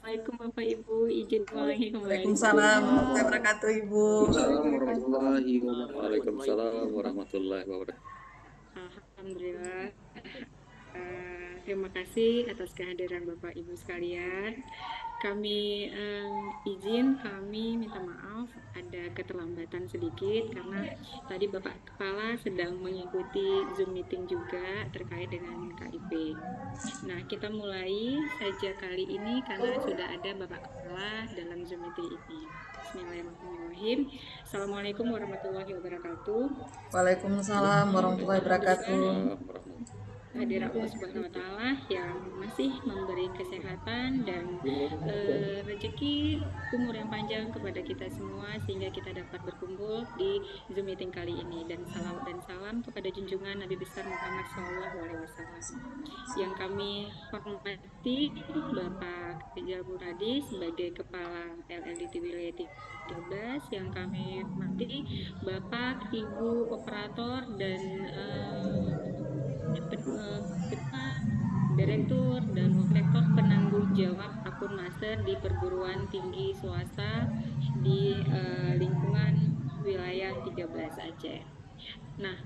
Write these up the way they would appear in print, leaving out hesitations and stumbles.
Assalamualaikum Bapak Ibu, izin ulangi kembali. Waalaikumsalam warahmatullahi wabarakatuh, Ibu. Waalaikumsalam warahmatullahi wabarakatuh. Alhamdulillah. Terima kasih atas kehadiran Bapak Ibu sekalian. Kami minta maaf ada keterlambatan sedikit karena tadi Bapak Kepala sedang mengikuti Zoom meeting juga terkait dengan KIP. Nah, kita mulai saja kali ini karena sudah ada Bapak Kepala dalam Zoom meeting ini. Bismillahirrahmanirrahim. Assalamualaikum warahmatullahi wabarakatuh. Waalaikumsalam warahmatullahi wabarakatuh. Hadir Allah Subhanahu wa Ta'ala yang masih memberi kesehatan dan rezeki umur yang panjang kepada kita semua sehingga kita dapat berkumpul di Zoom meeting kali ini, dan salawat dan salam kepada junjungan Nabi besar Muhammad SAW yang kami hormati Bapak Rijal Muradi sebagai Kepala LLDT Wilayah 13, yang kami hormati Bapak, Ibu Operator dan Direktur dan Rektor penanggung jawab akun master di perguruan tinggi swasta di lingkungan wilayah 13 Aceh. Nah,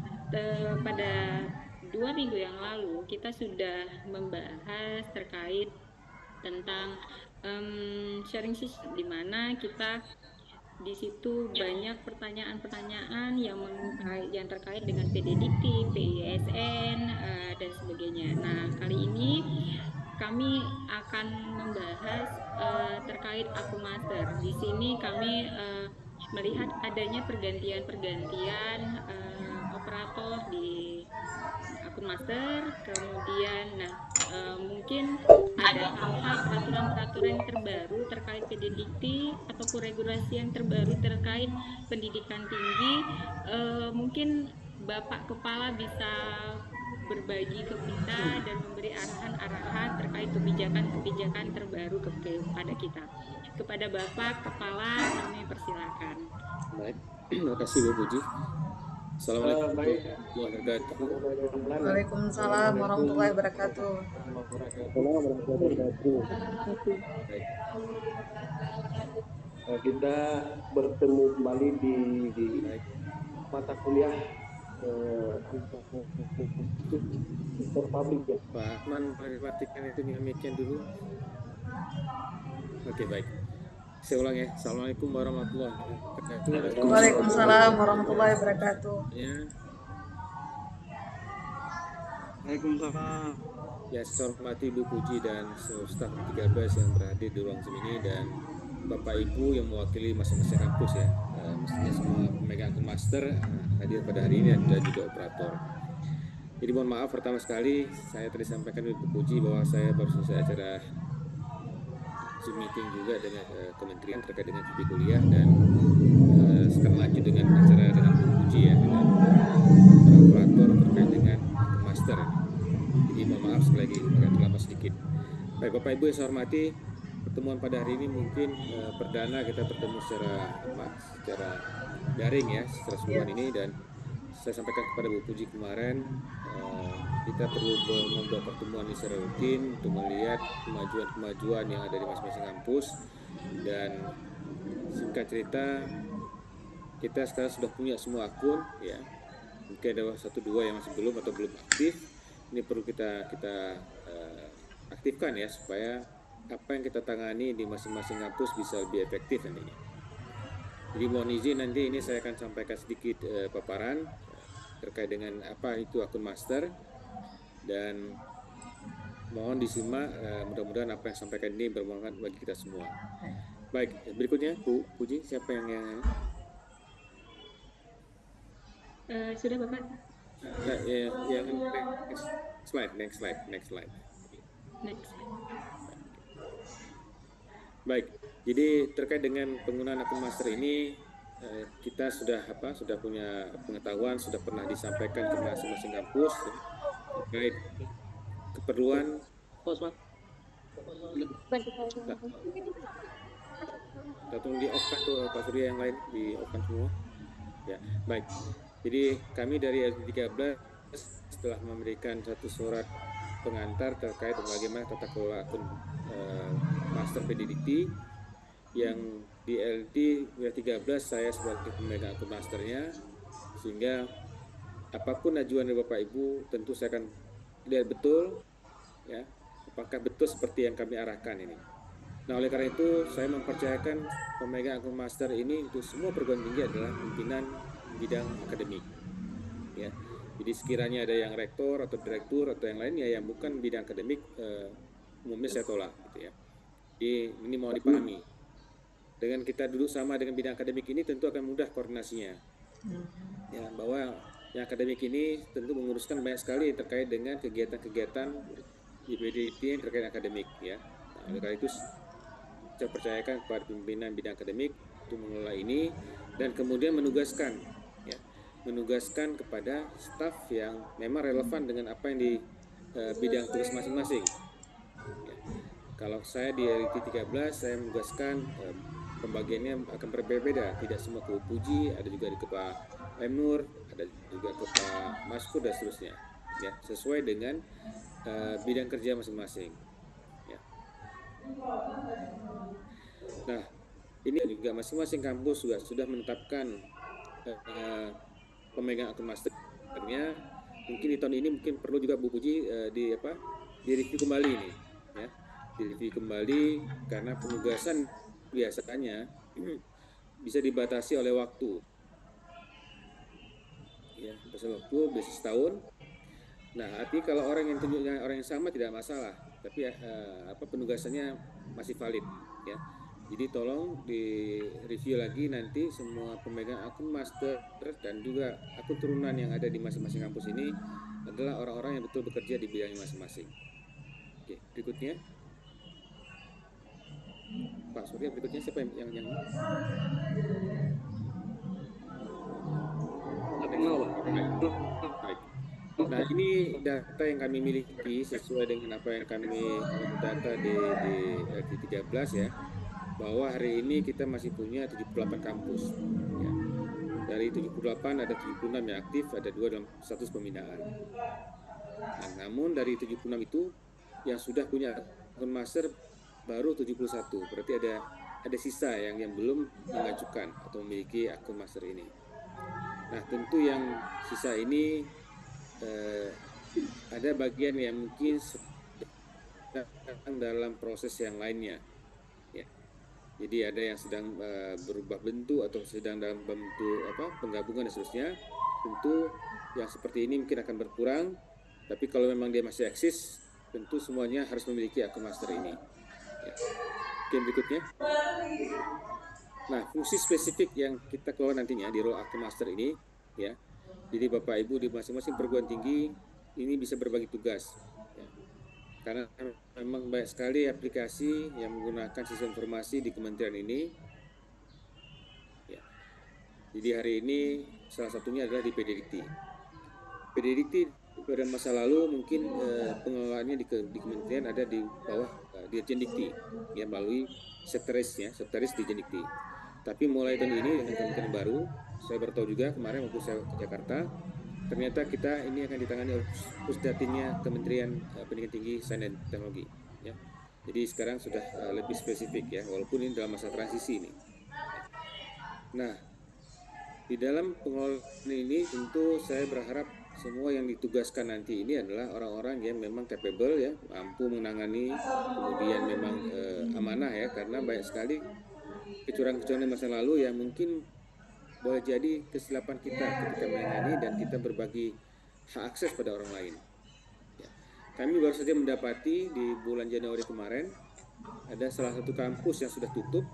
pada 2 minggu yang lalu kita sudah membahas terkait tentang sharing system, di mana kita di situ banyak pertanyaan-pertanyaan yang terkait dengan PD Dikti, PISN, dan sebagainya. Nah, kali ini kami akan membahas terkait akun master. Di sini kami melihat adanya pergantian operator di akun master, kemudian mungkin ada hal-hal peraturan-peraturan yang terbaru terkait PD Dikti ataupun regulasi yang terbaru terkait pendidikan tinggi. Mungkin Bapak Kepala bisa berbagi ke kita dan memberi arahan-arahan terkait kebijakan-kebijakan terbaru kepada kita. Kepada Bapak Kepala kami persilakan. Baik, terima kasih Bu Puji. Assalamualaikum warahmatullahi wabarakatuh. Waalaikumsalam warahmatullahi wabarakatuh. Baik. Kita bertemu kembali di mata kuliah publik ya. Pak Ahmad, matikan itu mic-nya dulu. Oke, baik. Saya ulang ya. Assalamualaikum warahmatullahi wabarakatuh. Waalaikumsalam warahmatullahi wabarakatuh. Ya. Waalaikumsalam. Ya, saya hormati Bu Puji dan seluruh staf 13 yang berhadir di ruang Zoom ini, dan Bapak Ibu yang mewakili masing-masing kampus ya. Mestinya semua pemegang akun master hadir pada hari ini dan juga operator. Jadi mohon maaf pertama sekali saya tadi sampaikan Bu Puji bahwa saya baru selesai acara Zoom meeting juga dengan kementerian terkait dengan cuti kuliah, dan sekarang lanjut dengan acara dengan Bu Puji ya, dengan operator terkait dengan akun master. Jadi mohon maaf sekali lagi agak terlambat sedikit. Baik Bapak Ibu yang saya hormati, pertemuan pada hari ini mungkin perdana kita bertemu secara daring ya, secara keseluruhan ini, dan saya sampaikan kepada Bu Puji kemarin kita perlu membuat pertemuan ini secara rutin untuk melihat kemajuan-kemajuan yang ada di masing-masing kampus. Dan singkat cerita, kita sekarang sudah punya semua akun ya, mungkin ada 1-2 yang masih belum atau belum aktif. Ini perlu kita aktifkan ya, supaya apa yang kita tangani di masing-masing kampus bisa lebih efektif nantinya. Jadi mohon izin nanti ini saya akan sampaikan sedikit paparan terkait dengan apa itu akun master, dan mohon disimak, mudah-mudahan apa yang sampaikan ini bermanfaat bagi kita semua. Baik, berikutnya Bu Puji, siapa yang Sudah Bapak? Yang next slide. Next. Baik, jadi terkait dengan penggunaan akun master ini kita sudah punya pengetahuan, sudah pernah disampaikan ke masing-masing kampus terkait keperluan. Tolong di off-kan tuh Pak Surya, yang lain di off-kan semua. Ya, baik. Jadi kami dari LD13 setelah memberikan satu surat pengantar terkait bagaimana tata kelola akun Master PDDT, yang di LD W13 saya sebagai pemegang akun masternya, sehingga apapun ajuan dari Bapak Ibu tentu saya akan lihat betul ya apakah betul seperti yang kami arahkan ini. Nah, oleh karena itu saya mempercayakan pemegang akun master ini untuk semua perguruan tinggi adalah pimpinan bidang akademik ya. Jadi sekiranya ada yang rektor atau direktur atau yang lainnya yang bukan bidang akademik, umumnya saya tolak gitu ya. Jadi ini mau dipahami. Dengan kita duduk sama dengan bidang akademik ini tentu akan mudah koordinasinya. Ya, bahwa yang akademik ini tentu menguruskan banyak sekali terkait dengan kegiatan-kegiatan di PDDT yang terkait akademik ya. Nah, oleh karena itu saya percayakan kepada pimpinan bidang akademik untuk mengelola ini dan kemudian menugaskan kepada staf yang memang relevan dengan apa yang di bidang tugas masing-masing. Ya. Kalau saya di RT 13 saya menugaskan pembagiannya akan berbeda, tidak semua ke Puji, ada juga di Pak Emnur, ada juga ke Pak Maskur dan seterusnya, ya sesuai dengan bidang kerja masing-masing. Ya. Nah, ini juga masing-masing kampus juga sudah menetapkan pemegang akun masternya. Mungkin di tahun ini mungkin perlu juga Bu Puji direview kembali ini, ya direview kembali karena penugasan biasanya bisa dibatasi oleh waktu, ya bisa setahun. Nah, artinya kalau orang yang tunjuknya orang yang sama tidak masalah, tapi penugasannya masih valid, ya. Jadi tolong di review lagi nanti semua pemegang akun master dan juga akun turunan yang ada di masing-masing kampus ini adalah orang-orang yang betul bekerja di bidangnya masing-masing. Oke, berikutnya. Pak Surya, berikutnya siapa yang baik. Nah, ini data yang kami miliki sesuai dengan apa yang kami data di RT 13 ya, bahwa hari ini kita masih punya 78 kampus ya. Dari 78 ada 76 yang aktif, ada 2 dalam status pembinaan. Nah, namun dari 76 itu yang sudah punya akun master baru 71, berarti ada sisa yang belum mengajukan atau memiliki akun master ini. Nah, tentu yang sisa ini ada bagian yang mungkin sedang dalam proses yang lainnya, ya. Jadi ada yang sedang berubah bentuk atau sedang dalam bentuk penggabungan dan seterusnya. Tentu yang seperti ini mungkin akan berkurang, tapi kalau memang dia masih eksis, tentu semuanya harus memiliki akun master ini. Ya. Oke, berikutnya. Nah, fungsi spesifik yang kita kelola nantinya di role akun master ini, ya. Jadi Bapak Ibu di masing-masing perguruan tinggi ini bisa berbagi tugas, ya. Karena memang banyak sekali aplikasi yang menggunakan sistem informasi di kementerian ini. Ya. Jadi hari ini salah satunya adalah di PDDT. PDDT pada masa lalu mungkin pengelolaannya di kementerian ada di bawah Dirjen Dikti, ya, melalui Sektaris Dirjen Dikti. Tapi mulai tahun ini dengan kementerian baru, saya bertahu juga kemarin waktu saya ke Jakarta, ternyata kita ini akan ditangani oleh Pusdatinnya Kementerian Pendidikan Tinggi, Sains dan Teknologi, ya. Jadi sekarang sudah lebih spesifik, ya, walaupun ini dalam masa transisi ini. Nah, di dalam pengelolaan ini tentu saya berharap semua yang ditugaskan nanti ini adalah orang-orang yang memang capable, ya, mampu menangani, kemudian memang amanah, ya, karena banyak sekali kecurangan-kecurangan di masa lalu yang mungkin boleh jadi kesilapan kita ketika menangani dan kita berbagi hak akses pada orang lain. Ya. Kami baru saja mendapati di bulan Januari kemarin ada salah satu kampus yang sudah tutup,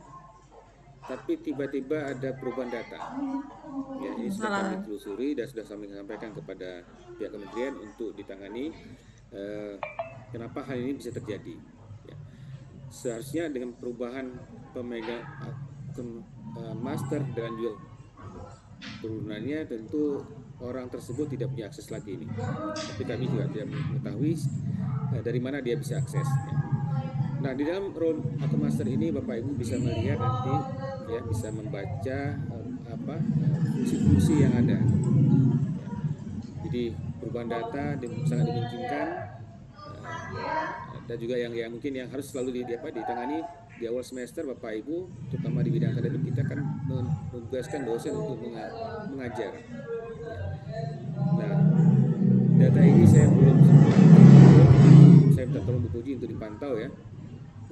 tapi tiba-tiba ada perubahan data. Ya, ini sudah kami telusuri dan sudah kami sampaikan kepada pihak kementerian untuk ditangani. Kenapa hal ini bisa terjadi? Ya. Seharusnya dengan perubahan pemegang akun master dan juga turunannya tentu orang tersebut tidak punya akses lagi ini. Tapi kami juga tidak mengetahui dari mana dia bisa akses. Ya. Nah, di dalam role akun master ini Bapak Ibu bisa melihat nanti, ya, bisa membaca fungsi-fungsi yang ada. Ya. Jadi perubahan data sangat dimungkinkan dan juga yang mungkin yang harus selalu ditangani di awal semester Bapak Ibu, terutama di bidang akademik, kita kan menugaskan dosen untuk mengajar. Nah, data ini saya belum sempat, saya minta tolong Bu Puji untuk dipantau ya.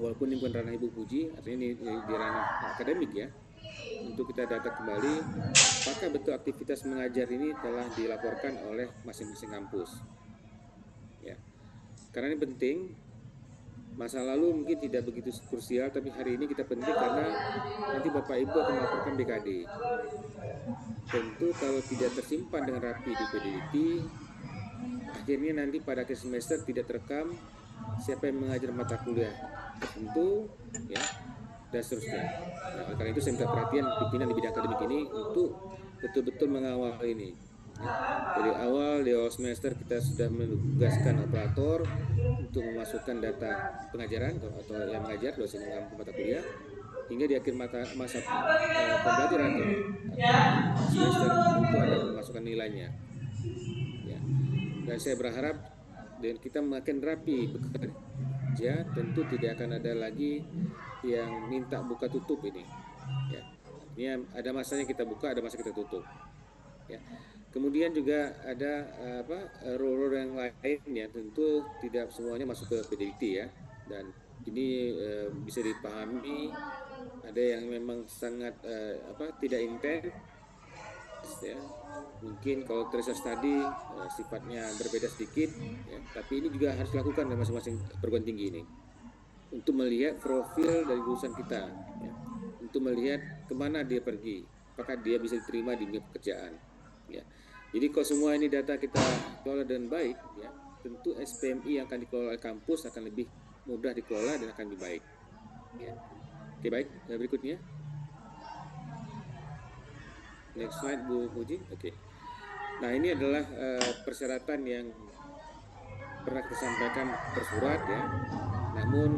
Walaupun ini bukan ranah Ibu Puji, artinya ini di ranah akademik ya. Untuk kita data kembali, apakah betul aktivitas mengajar ini telah dilaporkan oleh masing-masing kampus. Ya. Karena ini penting. Masa lalu mungkin tidak begitu krusial, tapi hari ini kita penting karena nanti Bapak Ibu akan melaporkan BKD. Tentu kalau tidak tersimpan dengan rapi di PDDT, akhirnya nanti pada akhir semester tidak terekam siapa yang mengajar mata kuliah tertentu, ya, dan seterusnya. Nah, oleh karena itu saya minta perhatian pimpinan di bidang akademik ini untuk betul-betul mengawal ini. Ya. Dari awal di awal semester kita sudah menugaskan operator untuk memasukkan data pengajaran atau yang mengajar dosen yang mengampu mata kuliah, hingga di akhir masa pembelajaran semester tentu ada memasukkan nilainya. Ya. Dan saya berharap dengan kita makin rapi bekerja, tentu tidak akan ada lagi yang minta buka tutup ini. Ya. Ini ada masanya kita buka, ada masa kita tutup. Ya. Kemudian juga ada role yang lain ya, tentu tidak semuanya masuk ke PDDT ya, dan ini bisa dipahami ada yang memang sangat tidak intens ya. Mungkin kalau research tadi sifatnya berbeda sedikit ya, tapi ini juga harus dilakukan di masing-masing perguruan tinggi ini untuk melihat profil dari lulusan kita ya, untuk melihat kemana dia pergi, apakah dia bisa diterima di dunia pekerjaan ya. Jadi kalau semua ini data kita kelola dengan baik ya, tentu SPMI yang akan dikelola oleh kampus akan lebih mudah dikelola dan akan lebih baik ya. Oke, baik, berikutnya next slide Bu Puji. Oke. Nah, ini adalah persyaratan yang pernah kita sampaikan tersurat ya. Namun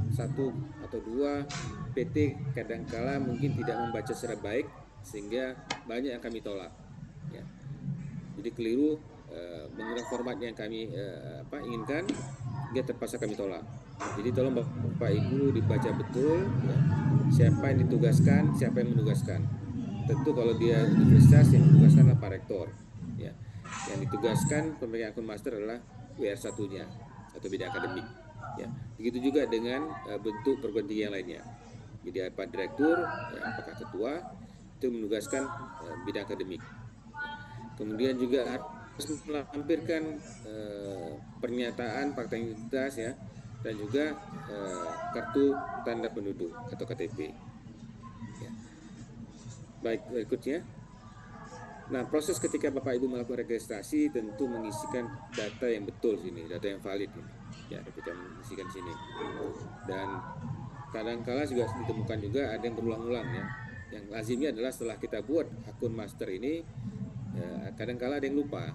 satu atau dua PT kadangkala mungkin tidak membaca secara baik sehingga banyak yang kami tolak. Ya. Jadi keliru menggunakan format yang kami inginkan, dia terpaksa kami tolak. Jadi tolong Bapak Ibu dibaca betul ya, siapa yang ditugaskan, siapa yang menugaskan. Tentu kalau dia universitas yang ditugaskan adalah Pak Rektor ya. Yang ditugaskan pemegang akun master adalah WR1-nya atau bidang akademik ya. Begitu juga dengan bentuk perguruan tinggi yang lainnya. Jadi Pak Direktur ya, apakah ketua itu menugaskan bidang akademik. Kemudian juga harus melampirkan pernyataan fakta integritas ya, dan juga kartu tanda penduduk atau KTP. Ya. Baik, berikutnya. Nah, proses ketika Bapak Ibu melakukan registrasi tentu mengisikan data yang betul sini, data yang valid ini. Ya, kita mengisikan sini. Dan kadang-kala juga ditemukan juga ada yang berulang-ulang ya. Yang lazimnya adalah setelah kita buat akun master ini, ya, kadang-kala ada yang lupa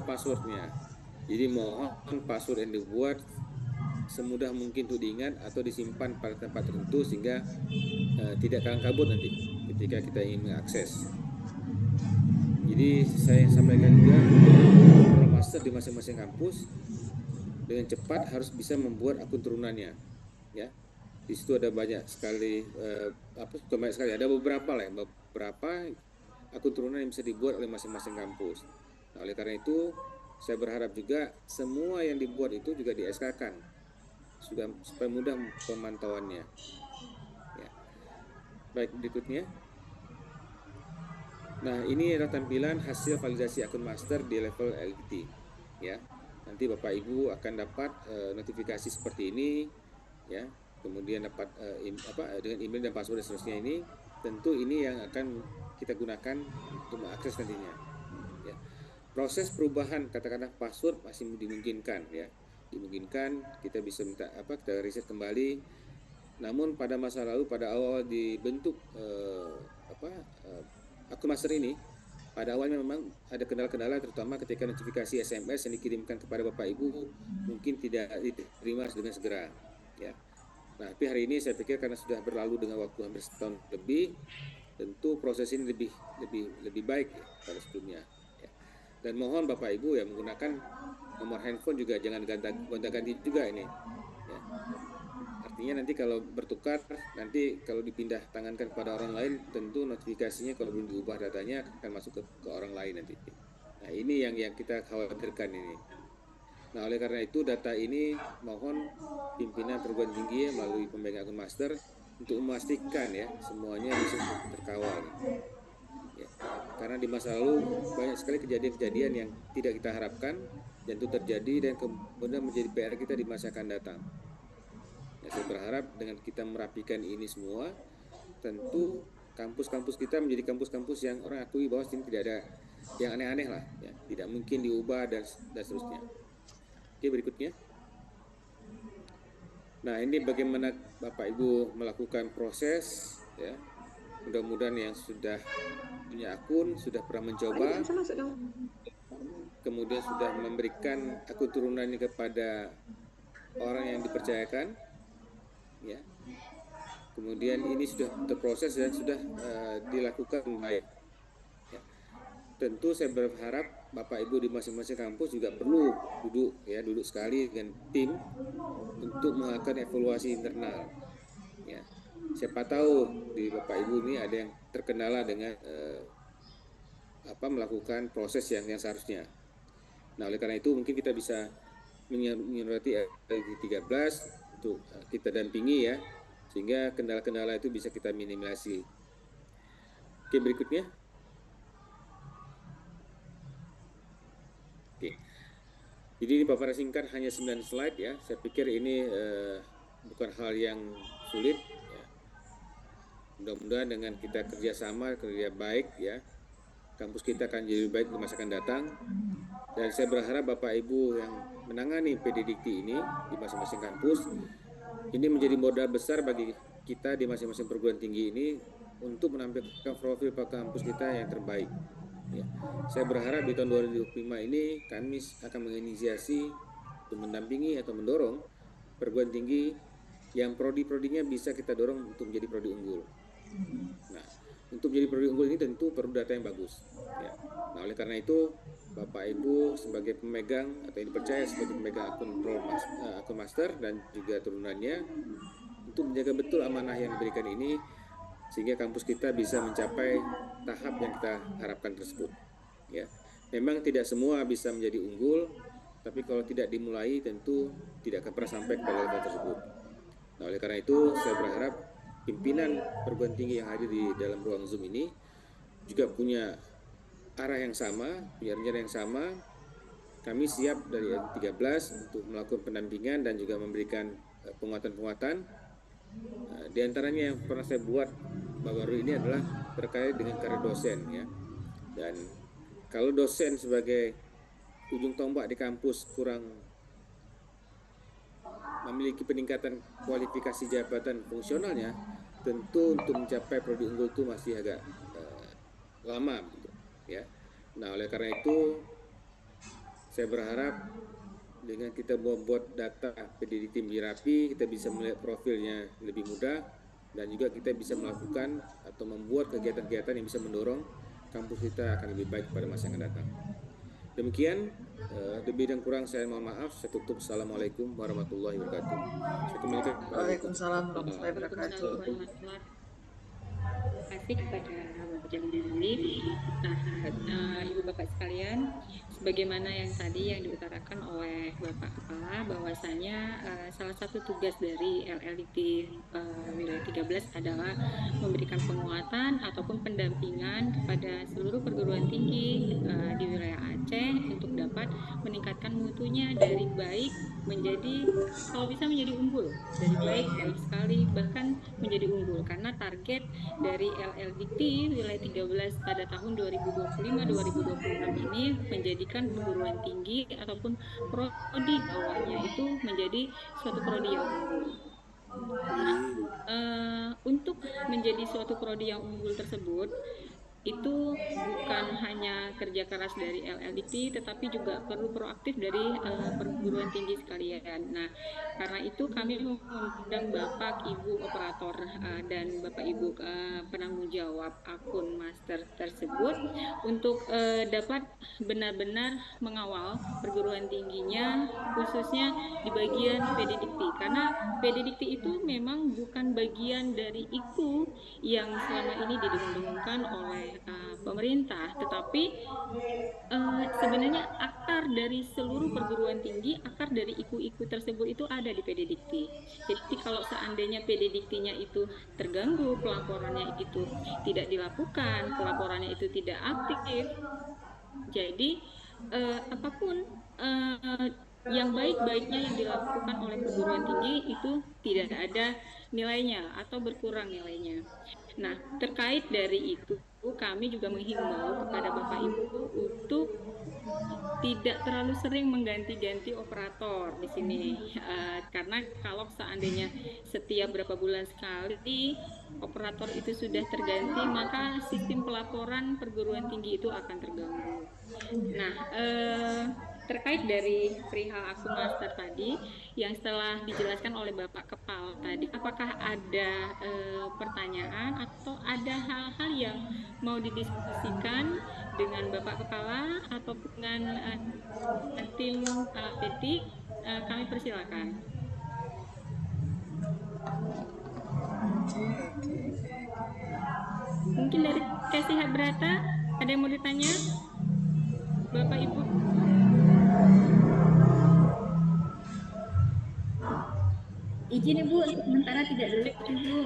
passwordnya. Jadi mohon password yang dibuat semudah mungkin untuk diingat atau disimpan pada tempat tertentu sehingga tidak kalang kabut nanti ketika kita ingin mengakses. Jadi saya sampaikan juga untuk master di masing-masing kampus dengan cepat harus bisa membuat akun turunannya, ya. Di situ ada banyak sekali banyak sekali, ada beberapa akun turunan yang bisa dibuat oleh masing-masing kampus. Nah, oleh karena itu saya berharap juga semua yang dibuat itu juga di SK-kan supaya mudah pemantauannya. Ya. Baik, berikutnya. Nah, ini adalah tampilan hasil validasi akun master di level LT. Ya, nanti Bapak Ibu akan dapat notifikasi seperti ini, ya. Kemudian dapat dengan email dan password dan seterusnya ini. Tentu ini yang akan kita gunakan untuk mengakses nantinya. Ya. Proses perubahan katakanlah password masih dimungkinkan, ya. Dimungkinkan kita bisa minta kita riset kembali. Namun pada masa lalu pada awal dibentuk akun master ini, pada awalnya memang ada kendala-kendala terutama ketika notifikasi SMS yang dikirimkan kepada Bapak Ibu mungkin tidak diterima dengan segera, ya. Nah, tapi hari ini saya pikir karena sudah berlalu dengan waktu hampir setahun lebih, tentu proses ini lebih baik ya pada sebelumnya. Ya. Dan mohon Bapak Ibu ya menggunakan nomor handphone juga jangan gonta-ganti juga ini ya. Artinya nanti kalau bertukar, nanti kalau dipindah tangankan kepada orang lain, tentu notifikasinya kalau belum diubah datanya akan masuk ke orang lain nanti. Nah ini yang kita khawatirkan ini. Nah oleh karena itu data ini mohon pimpinan perguruan tinggi melalui pemegang akun master untuk memastikan ya semuanya bisa terkawal. Ya. Karena di masa lalu banyak sekali kejadian-kejadian yang tidak kita harapkan dan itu terjadi dan kemudian menjadi PR kita di masa akan datang. Ya, saya berharap dengan kita merapikan ini semua, tentu kampus-kampus kita menjadi kampus-kampus yang orang akui bahwa sini tidak ada yang aneh-aneh lah, ya. Tidak mungkin diubah dan seterusnya. Oke, berikutnya. Nah, ini bagaimana Bapak Ibu melakukan proses, ya. Mudah-mudahan yang sudah punya akun, sudah pernah mencoba, kemudian sudah memberikan akun turunannya kepada orang yang dipercayakan, ya. Kemudian ini sudah terproses dan sudah dilakukan baik. Ya. Tentu saya berharap Bapak Ibu di masing-masing kampus juga perlu duduk sekali dengan tim untuk melakukan evaluasi internal. Ya. Siapa tahu di Bapak Ibu ini ada yang terkendala dengan melakukan proses yang seharusnya. Nah oleh karena itu mungkin kita bisa menyurati RT13 untuk kita dampingi ya, sehingga kendala-kendala itu bisa kita minimalisasi. Oke, berikutnya. Oke. Jadi ini paparan singkat hanya 9 slide ya. Saya pikir ini bukan hal yang sulit ya. Mudah-mudahan dengan kita kerja baik ya, kampus kita akan jadi baik di masa akan datang. Dan saya berharap Bapak Ibu yang menangani PDDikti ini di masing-masing kampus, ini menjadi modal besar bagi kita di masing-masing perguruan tinggi ini untuk menampilkan profil kampus kita yang terbaik. Ya. Saya berharap di tahun 2025 ini kami akan menginisiasi untuk mendampingi atau mendorong perguruan tinggi yang prodi-prodinya bisa kita dorong untuk menjadi prodi unggul. Nah, untuk menjadi prodi unggul ini tentu perlu data yang bagus. Ya. Nah, oleh karena itu Bapak Ibu sebagai pemegang atau yang dipercaya sebagai pemegang akun master dan juga turunannya untuk menjaga betul amanah yang diberikan ini sehingga kampus kita bisa mencapai tahap yang kita harapkan tersebut. Ya, memang tidak semua bisa menjadi unggul, tapi kalau tidak dimulai tentu tidak akan pernah sampai pada level tersebut. Nah, oleh karena itu saya berharap pimpinan perguruan tinggi yang hadir di dalam ruang Zoom ini juga punya arah yang sama, punya rencana yang sama. Kami siap dari 13 untuk melakukan pendampingan dan juga memberikan penguatan-penguatan. Di antaranya yang pernah saya buat baru ini adalah terkait dengan karir dosen ya. Dan kalau dosen sebagai ujung tombak di kampus kurang memiliki peningkatan kualifikasi jabatan fungsionalnya, tentu untuk mencapai prodi unggul itu masih agak lama gitu ya. Nah, oleh karena itu saya berharap dengan kita membuat data PDDikti menjadi rapi, kita bisa melihat profilnya lebih mudah dan juga kita bisa melakukan atau membuat kegiatan-kegiatan yang bisa mendorong kampus kita akan lebih baik pada masa yang akan datang. Demikian, lebih dan kurang saya mohon maaf. Saya tutup. Assalamualaikum warahmatullahi wabarakatuh. Waalaikumsalam warahmatullahi wabarakatuh. Terima kasih kepada Bapak Jamili. Nah, Ibu Bapak sekalian, sebagaimana yang tadi yang diutarakan oleh Bapak Kepala bahwasanya salah satu tugas dari LLDikti wilayah 13 adalah memberikan penguatan ataupun pendampingan kepada seluruh perguruan tinggi di wilayah Aceh untuk dapat meningkatkan mutunya dari baik menjadi, kalau bisa menjadi unggul, dari baik sekali bahkan menjadi unggul, karena target dari LLDikti wilayah 13 pada tahun 2025-2026 ini menjadikan perguruan tinggi ataupun prodi bawahnya itu menjadi suatu prodi yang unggul. Nah, untuk menjadi suatu prodi yang unggul tersebut itu bukan hanya kerja keras dari LLDT, tetapi juga perlu proaktif dari perguruan tinggi sekalian. Nah, karena itu kami mengundang Bapak Ibu operator dan Bapak Ibu penanggung jawab akun master tersebut untuk dapat benar-benar mengawal perguruan tingginya, khususnya di bagian PDDikti, karena PDDikti itu memang bukan bagian dari IKU yang selama ini didengung-dengungkan oleh pemerintah, tetapi sebenarnya akar dari seluruh perguruan tinggi, akar dari IKU-IKU tersebut itu ada di PDDikti. Jadi kalau seandainya PDDiktinya itu terganggu, pelaporannya itu tidak dilakukan, pelaporannya itu tidak aktif, jadi apapun yang baik-baiknya yang dilakukan oleh perguruan tinggi itu tidak ada nilainya atau berkurang nilainya. Nah, terkait dari itu, kami juga menghimbau kepada Bapak Ibu untuk tidak terlalu sering mengganti-ganti operator di sini, karena kalau seandainya setiap berapa bulan sekali operator itu sudah terganti, maka sistem pelaporan perguruan tinggi itu akan terganggu. Nah, terkait dari perihal akun master tadi yang setelah dijelaskan oleh Bapak Kepala tadi, apakah ada pertanyaan atau ada hal-hal yang mau didiskusikan dengan Bapak Kepala atau dengan tim petik? Kami persilakan. Mungkin dari Kasihat Brata ada yang mau ditanya, Bapak Ibu? Izin Ibu, sementara tidak dulu Ibu.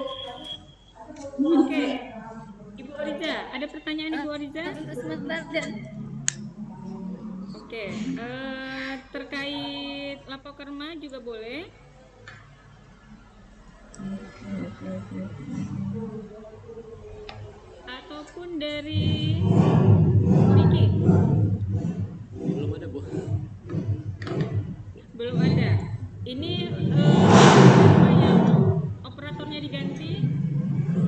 Oke, Ibu Oriza, ada pertanyaan Ibu Oriza? Sebentar dan. Oke, terkait Lapokerma juga boleh. Ataupun dari Riki? Belum ada, Bu. Belum ada. Ini yang operatornya diganti.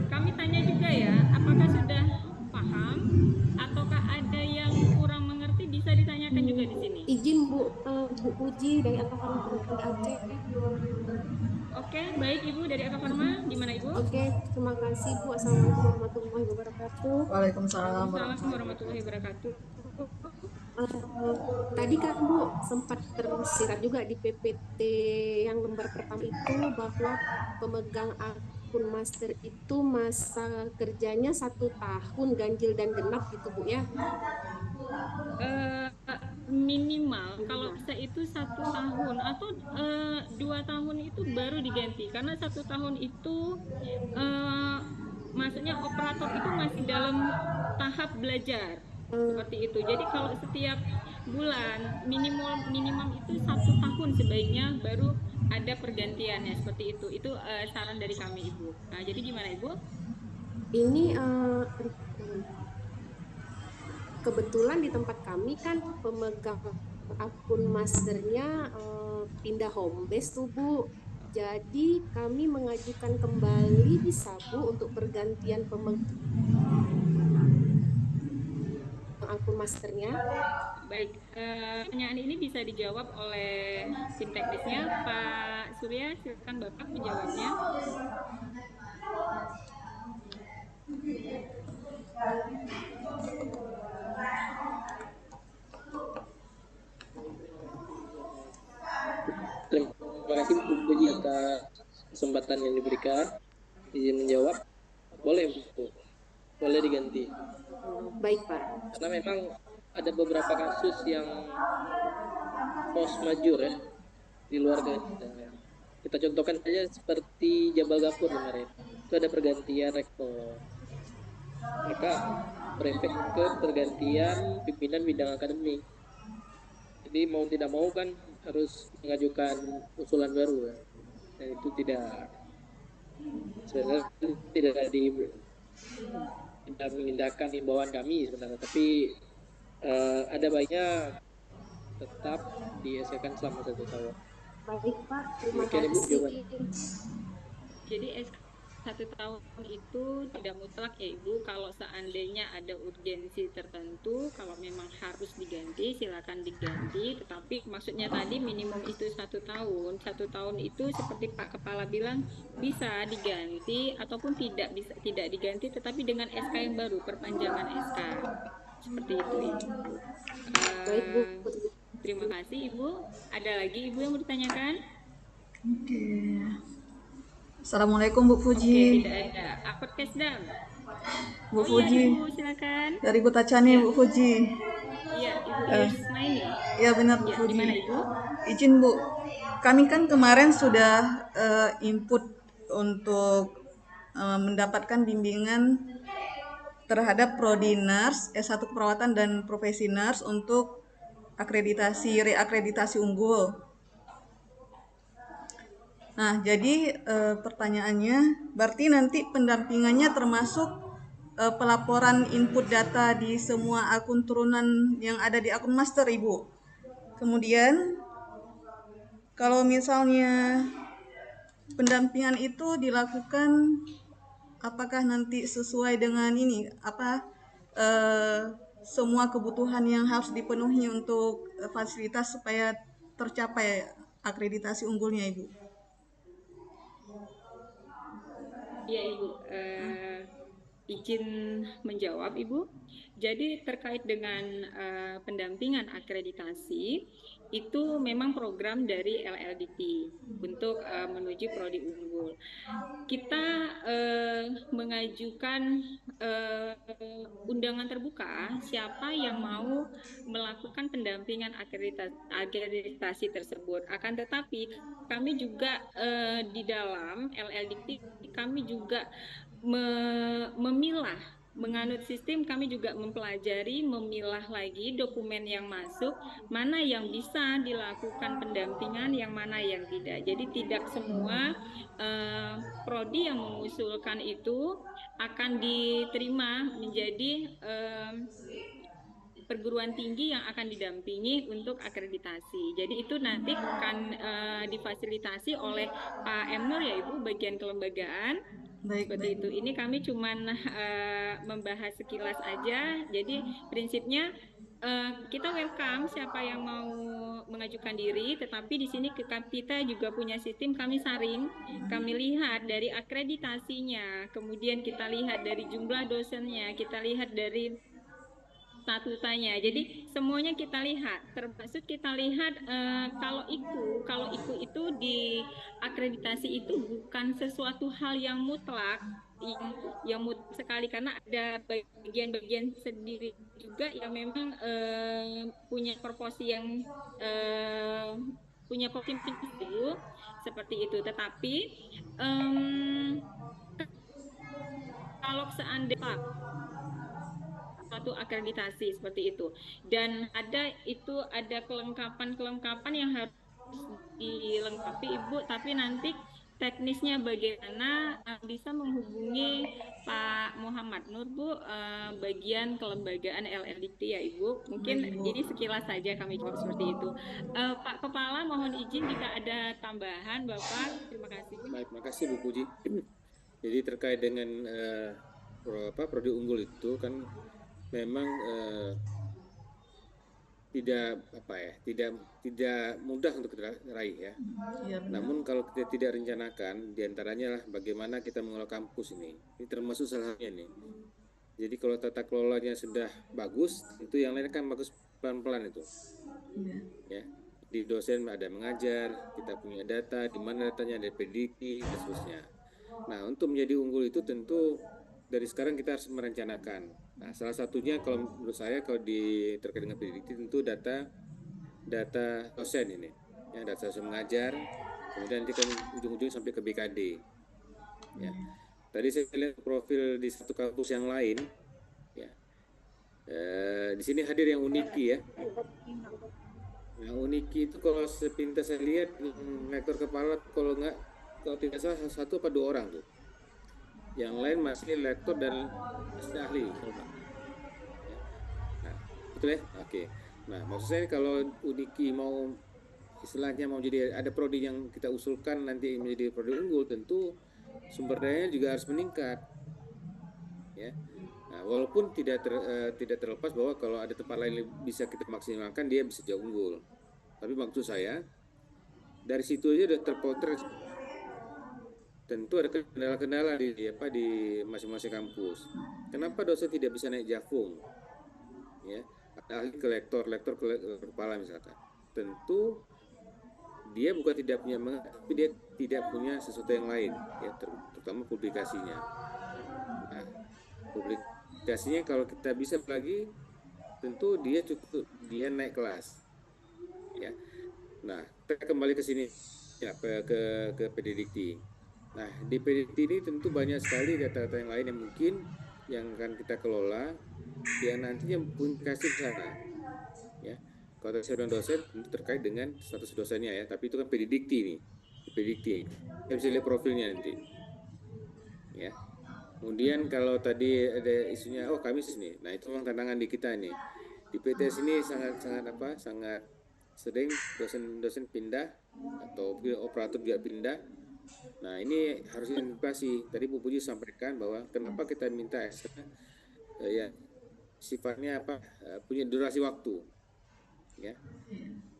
Kami tanya juga ya, apakah sudah paham ataukah ada yang kurang mengerti, bisa ditanyakan juga di sini. Izin Bu Puji dari Akafarma Aceh. Oke, baik Ibu dari Akafarma, gimana Ibu? Oke, terima kasih Bu. Assalamualaikum warahmatullahi wabarakatuh. Waalaikumsalam Assalamualaikum warahmatullahi wabarakatuh. Tadi kan Bu sempat tersirat juga di PPT yang lembar pertama itu bahwa pemegang akun master itu masa kerjanya 1 tahun ganjil dan genap gitu Bu ya. Minimal kalau bisa itu 1 tahun atau 2 tahun itu baru diganti, karena 1 tahun itu maksudnya operator itu masih dalam tahap belajar seperti itu. Jadi kalau setiap bulan minimal itu 1 tahun sebaiknya baru ada pergantiannya seperti itu. Itu saran dari kami Ibu. Nah, jadi gimana Ibu? Ini kebetulan di tempat kami kan pemegang akun masternya pindah home base tuh Bu. Jadi kami mengajukan kembali bisa Bu untuk pergantian pemegang akun masternya. Baik, pertanyaan ini bisa dijawab oleh tim teknisnya, Pak Surya. Silakan Bapak menjawabnya. Terima kasih Bu Puji atas kesempatan yang diberikan. Izin menjawab, boleh Bu, boleh diganti. Baik Pak. Karena memang ada beberapa kasus yang force majeure ya di luar kita. Kita contohkan saja seperti Jabal Gapur kemarin, itu ada pergantian rektor. Maka berefek ke pergantian pimpinan bidang akademik. Jadi mau tidak mau kan harus mengajukan usulan baru ya. Dan itu tidak sebenarnya tidak mengindahkan himbauan kami sebenarnya, tapi ada baiknya tetap diesakan selama 1 tahun. Baik Pak, terima Demikian Ibu kasih. jawaban. Jadi SK 1 tahun itu tidak mutlak ya Ibu. Kalau seandainya ada urgensi tertentu, kalau memang harus diganti, silakan diganti. Tetapi maksudnya tadi minimum itu 1 tahun. 1 tahun itu seperti Pak Kepala bilang bisa diganti ataupun tidak diganti, tetapi dengan SK yang baru, perpanjangan SK. Seperti itu Ibu. Baik Bu. Terima kasih Ibu. Ada lagi Ibu yang mau ditanyakan? Oke. Assalamualaikum Bu Oke, Fuji. tidak ada. Akut Kesdam. Bu Oh iya Fuji. Ibu, silakan. Dari Bu Tacani, Ya. Bu Fuji. Iya, Ibu Irsnaini. Ya benar Bu Ya, Fuji. gimana Ibu? Izin Bu, kami kan kemarin sudah input untuk mendapatkan bimbingan terhadap Prodi Nurse, S1 Keperawatan dan Profesi Nurse untuk reakreditasi unggul. Nah, jadi pertanyaannya, berarti nanti pendampingannya termasuk pelaporan input data di semua akun turunan yang ada di akun master, Ibu. Kemudian, kalau misalnya pendampingan itu dilakukan, apakah nanti sesuai dengan ini, semua kebutuhan yang harus dipenuhi untuk fasilitas supaya tercapai akreditasi unggulnya, Ibu? Iya Ibu, izin menjawab Ibu. Jadi terkait dengan pendampingan akreditasi, itu memang program dari LLDP untuk menuju prodi unggul. Kita mengajukan undangan terbuka siapa yang mau melakukan pendampingan akreditasi tersebut. Akan tetapi kami juga di dalam LLDP kami juga memilah, menganut sistem, kami juga mempelajari, memilah lagi dokumen yang masuk, mana yang bisa dilakukan pendampingan, yang mana yang tidak. Jadi tidak semua prodi yang mengusulkan itu akan diterima menjadi perguruan tinggi yang akan didampingi untuk akreditasi. Jadi itu nanti akan difasilitasi oleh Pak Emnur ya Ibu, bagian kelembagaan. Seperti itu. Ini kami cuman membahas sekilas aja. Jadi prinsipnya kita welcome siapa yang mau mengajukan diri, tetapi di sini kita juga punya sistem, kami saring, kami lihat dari akreditasinya, kemudian kita lihat dari jumlah dosennya, kita lihat dari statutanya. Jadi semuanya kita lihat, termasuk kita lihat kalau IKU itu di akreditasi itu bukan sesuatu hal yang mutlak, yang mutlak sekali, karena ada bagian-bagian sendiri juga yang memang punya proporsi yang punya porsi itu seperti itu. Tetapi kalau seandainya suatu akreditasi seperti itu, dan ada kelengkapan yang harus dilengkapi Ibu, tapi nanti teknisnya bagaimana bisa menghubungi Pak Muhammad Nur Bu, bagian kelembagaan LLDP ya Ibu. Mungkin ini sekilas saja kami jawab seperti itu. Pak Kepala mohon izin jika ada tambahan Bapak. Terima kasih. Baik, terima kasih Bu Puji. Jadi terkait dengan prodi unggul itu kan memang tidak mudah untuk diraih ya. Namun kalau kita tidak rencanakan, diantaranya lah bagaimana kita mengelola kampus ini termasuk salah satunya nih. Jadi kalau tata kelolanya sudah bagus, itu yang lain kan bagus pelan-pelan itu. Ya, di dosen ada mengajar, kita punya data, di mana datanya ada PDK dan seterusnya. Nah, untuk menjadi unggul itu tentu dari sekarang kita harus merencanakan. Nah, salah satunya kalau menurut saya kalau terkait dengan pendidik tentu data dosen ini, ya, data dosen mengajar, kemudian nanti kan ujung-ujung sampai ke BKD. Ya. Tadi saya lihat profil di satu kampus yang lain, ya. Di sini hadir yang Uniki ya. Yang Uniki itu kalau sepintas saya lihat rektor kepala kalau tidak salah 1 atau 2 orang tuh. Yang lain masih lektor dan masih ahli. Nah, betul ya? Oke. Nah, maksud saya kalau Uniki istilahnya mau jadi ada prodi yang kita usulkan nanti menjadi prodi unggul, tentu sumber dayanya juga harus meningkat, ya. Nah, walaupun tidak terlepas bahwa kalau ada tempat lain yang bisa kita maksimalkan, dia bisa jauh unggul. Tapi maksud saya dari situ aja udah terpotret. Tentu ada kendala-kendala di masing-masing kampus. Kenapa dosen tidak bisa naik jafung? Ya, alih ke lektor ke kepala misalkan. Tentu dia bukan tidak punya tapi dia tidak punya sesuatu yang lain, ya, terutama publikasinya. Nah, publikasinya kalau kita bisa lagi, tentu dia naik kelas, ya. Nah, kita kembali ke sini, ya, ke PDDikti. Nah, di PDDikti ini tentu banyak sekali data-data yang lain yang mungkin yang akan kita kelola, yang nantinya publikasi ke sana, ya. Kalau saya dosen tentu terkait dengan status dosennya, ya, tapi itu kan PDDikti nih, PDDikti. Kita bisa lihat profilnya nanti, ya. Kemudian kalau tadi ada isunya, kami sini, nah itu memang tantangan di kita nih. Di PTS ini sangat sering dosen pindah atau operator juga pindah. Nah, ini harus diantisipasi. Tadi Bu Puji sampaikan bahwa kenapa kita minta ekstra, ya, sifatnya punya durasi waktu, ya.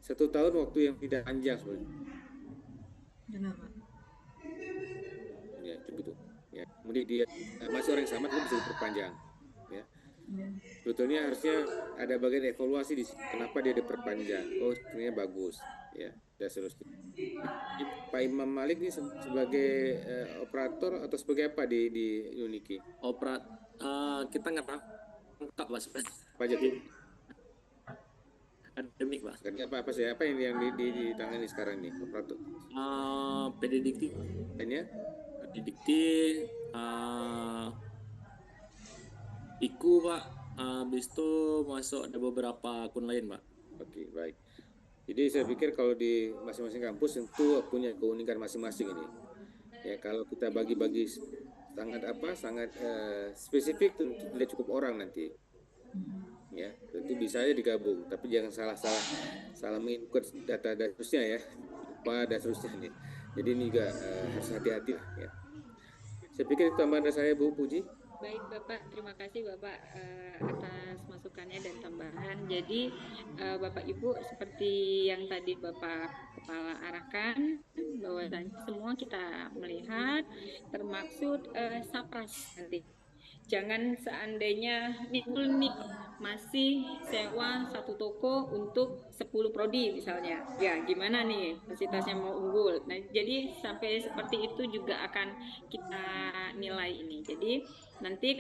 1 tahun waktu yang tidak panjang sebenarnya. Benar, Pak. Ya, begitu. Ya, kemudian dia masih orang yang sama tapi bisa diperpanjang, ya. Sebetulnya harusnya ada bagian evaluasi di sini. Kenapa dia diperpanjang? Oh, sebenarnya bagus, ya. Dan seterusnya. Pak Imam Malik ini sebagai operator atau sebagai apa di Uniki? Kita nggak lengkap, Mas. Apa aja tuh? Akademik, Mas. Apa sih? Apa yang ditangani sekarang ini operator? PDDikti. Lainnya? PDDikti, IKU, Pak. Habis itu masuk ada beberapa akun lain, Pak. Oke, baik. Jadi saya pikir kalau di masing-masing kampus tentu punya keunikan masing-masing ini. Ya, kalau kita bagi-bagi sangat spesifik, tentu tidak cukup orang nanti. Ya, tentu bisa aja digabung, tapi jangan salah menginput data dasarnya, ya, lupa dan seterusnya nih. Jadi ini juga harus hati-hati lah, ya. Saya pikir itu tambahan dari saya, Bu Puji. Baik Bapak, terima kasih Bapak atas masukannya dan tambahan. Jadi Bapak Ibu seperti yang tadi Bapak Kepala arahkan, bahwa semua kita melihat termaksud sapras nanti. Jangan seandainya nih masih sewa satu toko untuk 10 prodi misalnya, ya gimana nih fasilitasnya mau unggul. Nah, jadi sampai seperti itu juga akan kita nilai ini. Jadi nanti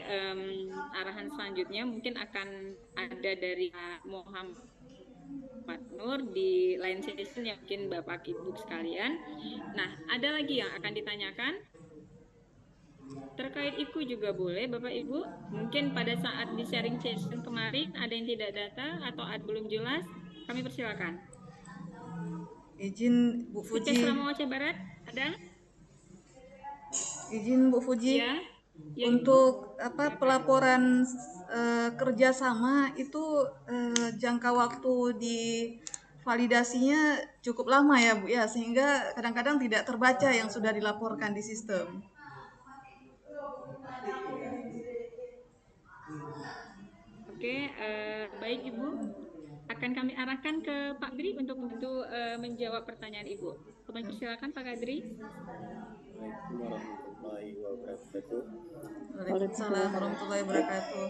arahan selanjutnya mungkin akan ada dari Muhammad Nur di lain session, yakin Bapak Ibu sekalian. Nah, ada lagi yang akan ditanyakan terkait IKU juga boleh Bapak Ibu. Mungkin pada saat di sharing session kemarin ada yang tidak data atau belum jelas, kami persilakan. Izin Bu Fuji. Aceh Barat ada? Izin Bu Fuji. Ya. Untuk pelaporan kerjasama itu jangka waktu di validasinya cukup lama ya Bu ya, sehingga kadang-kadang tidak terbaca yang sudah dilaporkan di sistem. Oke, baik Ibu. Akan kami arahkan ke Pak Gri untuk menjawab pertanyaan Ibu. Kami persilakan Pak Gadri. Assalamualaikum warahmatullahi wabarakatuh. Waalaikumsalam warahmatullahi wabarakatuh.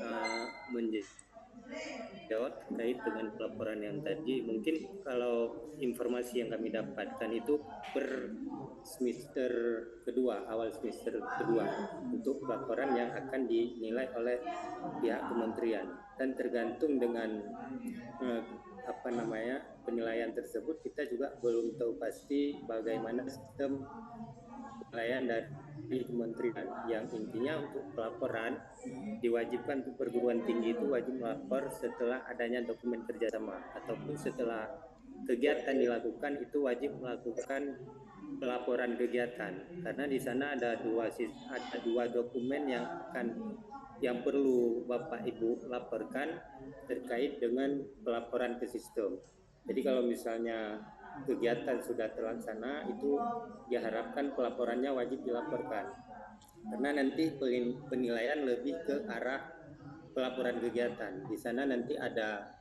Menjawab terkait dengan pelaporan yang tadi, mungkin kalau informasi yang kami dapatkan itu per semester kedua, awal semester kedua, untuk pelaporan yang akan dinilai oleh pihak kementerian, dan tergantung dengan penilaian tersebut, kita juga belum tahu pasti bagaimana sistem penilaian dari kementerian, yang intinya untuk pelaporan diwajibkan untuk perguruan tinggi itu wajib melapor setelah adanya dokumen kerjasama, ataupun setelah kegiatan dilakukan itu wajib melakukan pelaporan kegiatan, karena di sana ada dua dokumen yang perlu Bapak Ibu laporkan terkait dengan pelaporan ke sistem. Jadi kalau misalnya kegiatan sudah terlaksana, itu diharapkan pelaporannya wajib dilaporkan. Karena nanti penilaian lebih ke arah pelaporan kegiatan. Di sana nanti ada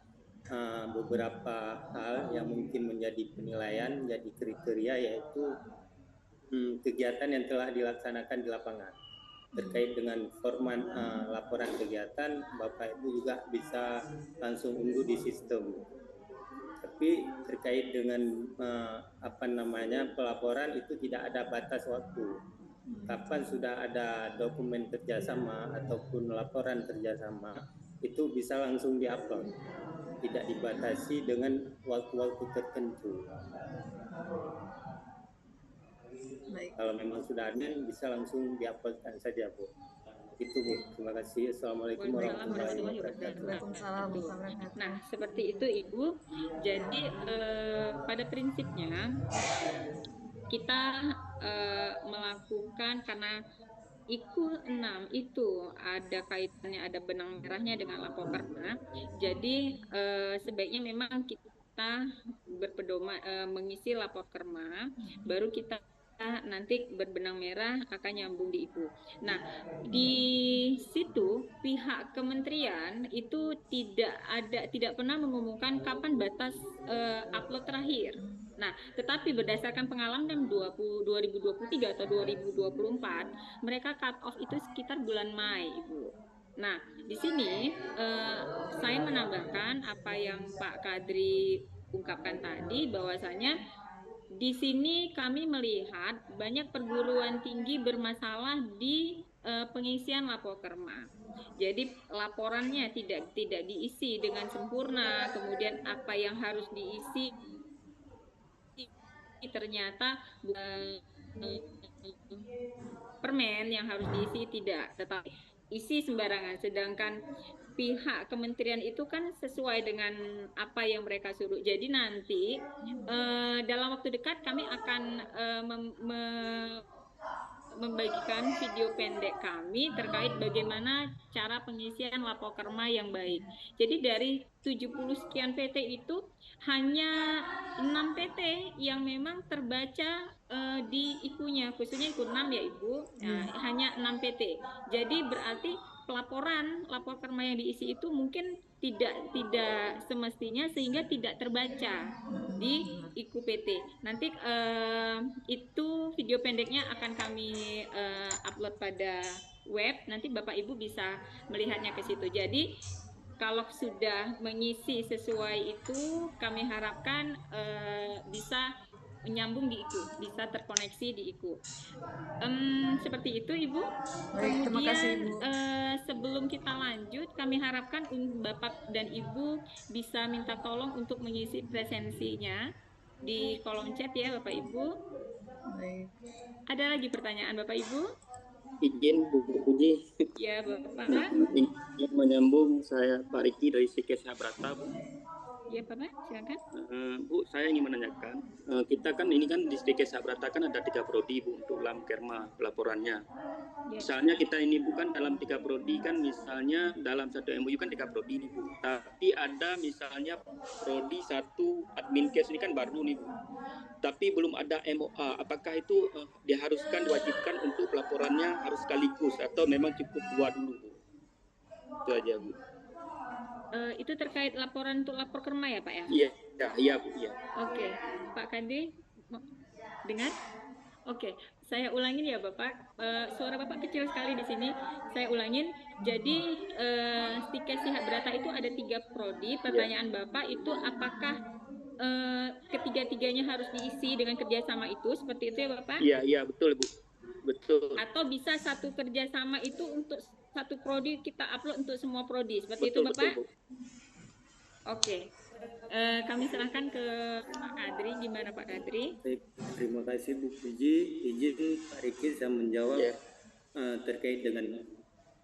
beberapa hal yang mungkin menjadi penilaian, menjadi kriteria, yaitu kegiatan yang telah dilaksanakan di lapangan. Terkait dengan format laporan kegiatan, Bapak Ibu juga bisa langsung unduh di sistem. Tapi terkait dengan pelaporan itu tidak ada batas waktu. Kapan sudah ada dokumen kerjasama ataupun laporan kerjasama, itu bisa langsung diupload, tidak dibatasi dengan waktu-waktu tertentu. Baik. Kalau memang sudah ada, bisa langsung diuploadkan saja, Bu. Itu, Bu. Terima kasih. Assalamualaikum warahmatullahi wabarakatuh. Waalaikumsalam. Nah, seperti itu Ibu. Jadi pada prinsipnya kita melakukan, karena IKU 6 itu ada kaitannya, ada benang merahnya dengan Lapokerma. Jadi sebaiknya memang kita berpedoman mengisi Lapokerma, baru kita nanti berbenang merah akan nyambung di IKU. Nah, di situ pihak kementerian itu tidak pernah mengumumkan kapan batas upload terakhir. Nah, tetapi berdasarkan pengalaman 2023 atau 2024, mereka cut off itu sekitar bulan Mei, Ibu. Nah, di sini saya menambahkan apa yang Pak Kadri ungkapkan tadi, bahwasanya di sini kami melihat banyak perguruan tinggi bermasalah di pengisian Lapokerma. Jadi laporannya tidak diisi dengan sempurna, kemudian apa yang harus diisi ternyata permen yang harus diisi tidak, tetapi isi sembarangan. Sedangkan pihak kementerian itu kan sesuai dengan apa yang mereka suruh. Jadi nanti dalam waktu dekat kami akan membagikan video pendek kami terkait bagaimana cara pengisian Lapokerma yang baik. Jadi dari 70 sekian PT itu hanya 6 PT yang memang terbaca di IKU-nya, khususnya IKU 6 ya Ibu, hanya 6 PT. Jadi berarti pelaporan Lapokerma yang diisi itu mungkin tidak semestinya, sehingga tidak terbaca di IKU PT. Nanti itu video pendeknya akan kami upload pada web, nanti Bapak Ibu bisa melihatnya ke situ. Jadi kalau sudah mengisi sesuai itu, kami harapkan bisa menyambung di IKU, bisa terkoneksi di IKU. Seperti itu Ibu. Baik, terima kasih, Kemudian Ibu. sebelum kita lanjut, kami harapkan Bapak dan Ibu bisa minta tolong untuk mengisi presensinya di kolom chat ya Bapak Ibu. Baik. Ada lagi pertanyaan Bapak Ibu? Izin Bu Puji. Ya Bapak. Yang menyambung, saya Pak Riki dari Stikes Sahabrata, Bu. Ya Bapak, silakan. Bu, saya ingin menanyakan, kita kan ini kan di Stikes Sahabrata kan ada 3 prodi Bu untuk Lamkerma pelaporannya. Ya. Misalnya kita ini bukan dalam 3 prodi kan, misalnya dalam satu MOU kan 3 prodi nih Bu. Tapi ada misalnya prodi 1 adminkes ini kan baru nih Bu. Tapi belum ada MOA. Apakah itu diwajibkan untuk pelaporannya harus sekaligus atau memang cukup 2 dulu Bu? Itu aja Bu. Itu terkait laporan untuk Lapokerma ya Pak ya? Iya Bu, iya. Oke, Pak Kadri dengar? Oke, saya ulangin ya Bapak. Suara Bapak kecil sekali di sini. Saya ulangin. Jadi Stikes Sahabrata itu ada 3 prodi. Pertanyaan Bapak itu apakah ketiga-tiganya harus diisi dengan kerjasama itu? Seperti itu ya Bapak? Iya betul Bu. Betul. Atau bisa satu kerjasama itu untuk satu prodi kita upload untuk semua prodi, seperti itu Bapak? Betul. Oke, kami serahkan ke Pak Kadri. Gimana Pak Kadri? Baik, terima kasih Bu Puji. Izin Pak Riki saya menjawab terkait dengan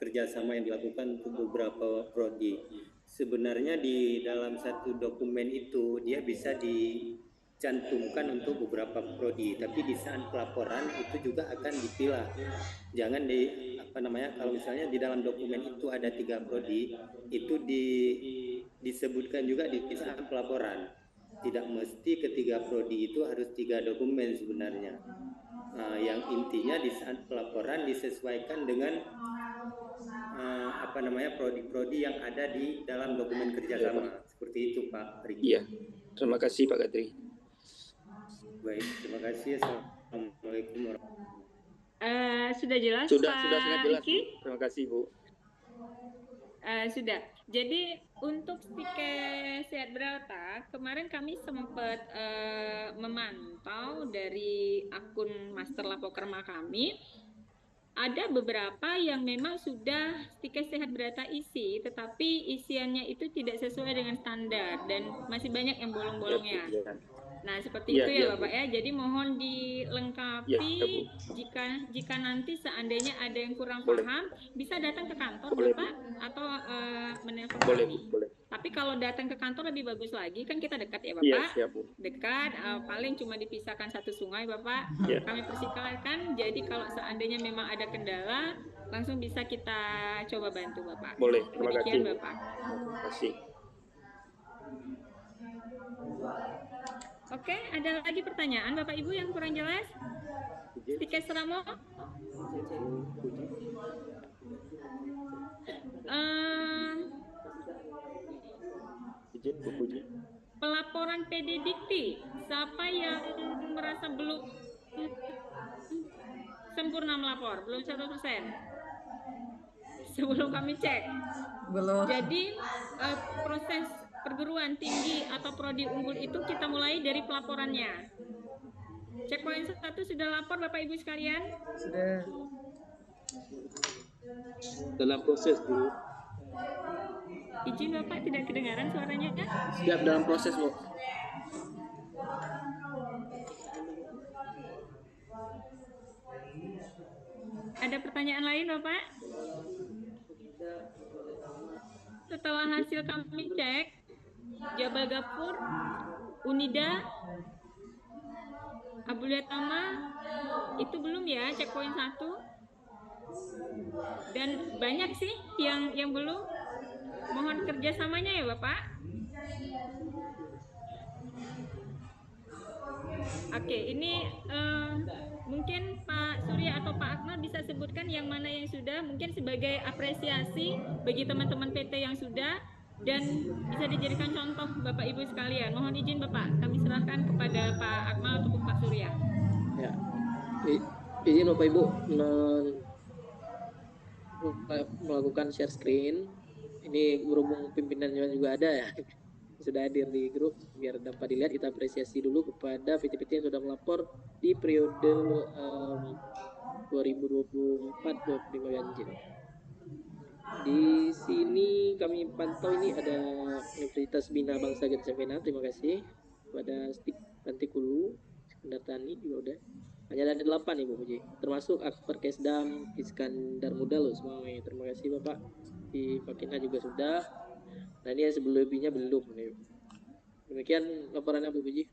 kerjasama yang dilakukan untuk beberapa prodi. Sebenarnya di dalam satu dokumen itu dia bisa dicantumkan untuk beberapa prodi, tapi di saat pelaporan itu juga akan dipilah. Jangan kalau misalnya di dalam dokumen itu ada 3 prodi, itu disebutkan juga di saat pelaporan. tidak mesti ketiga prodi itu harus 3 dokumen sebenarnya. Yang intinya di saat pelaporan disesuaikan dengan prodi-prodi yang ada di dalam dokumen kerjasama. Seperti itu Pak Riki. Iya, terima kasih Pak Kadri. Baik, terima kasih. Assalamualaikum warahmatullahi Sudah jelas Sudah Pak sangat jelas Riki? Bu. Terima kasih Bu. Sudah. Jadi untuk stiker sehat berotak, kemarin kami sempat memantau dari akun Master Lapokerma kami, ada beberapa yang memang sudah stiker sehat berotak isi, tetapi isiannya itu tidak sesuai dengan standar dan masih banyak yang bolong-bolongnya. Nah, seperti itu ya Bapak ya. Jadi mohon dilengkapi jika nanti seandainya ada yang kurang paham, bisa datang ke kantor Bapak atau menelpon kami. Tapi kalau datang ke kantor lebih bagus lagi, kan kita dekat ya Bapak. Siap, Bu. Dekat, paling cuma dipisahkan satu sungai Bapak. Kami persilakan. Jadi kalau seandainya memang ada kendala, langsung bisa kita coba bantu Bapak. Boleh, terima kasih. Demikian Bapak. Terima kasih. Oke, ada lagi pertanyaan Bapak Ibu yang kurang jelas? Stiker Seramo? Pelaporan PD Dikti, siapa yang merasa belum sempurna melapor? Belum 100%. Sebelum kami cek. Belum. Jadi proses perguruan tinggi atau prodi unggul itu kita mulai dari pelaporannya. Checkpoint 1 sudah lapor Bapak Ibu sekalian? Sudah. Dalam proses Bu. Izin Bapak, tidak kedengaran suaranya kan? Siap dalam proses Bu. Ada pertanyaan lain Bapak? Setelah hasil kami cek, Jabal Gapur, Unida, Abuliatama, itu belum ya checkpoint 1. Dan banyak sih yang belum. Mohon kerjasamanya ya Bapak. Oke, ini mungkin Pak Surya atau Pak Akmal bisa sebutkan yang mana yang sudah, mungkin sebagai apresiasi bagi teman-teman PT yang sudah, dan bisa dijadikan contoh Bapak Ibu sekalian. Mohon izin Bapak, kami serahkan kepada Pak Akmal ataupun Pak Surya. Ya, izin Bapak Ibu melakukan share screen. Ini berhubung pimpinannya juga ada ya, sudah hadir di grup, biar dapat dilihat. Kita apresiasi dulu kepada PT-PT yang sudah melapor di periode 2024-2025 ganjil. Di sini kami pantau ini ada Universitas Bina Bangsa Gencemena, terima kasih. Kepada Stik Pantikulu, Iskandar Tani juga udah. Hanya ada 8 Ibu Puji, termasuk Akper Kesdam Iskandar Muda loh semuanya. Terima kasih Bapak. Di Pakina juga sudah. Nah ini yang sebelumnya belum nih. Demikian laporannya Bu Puji.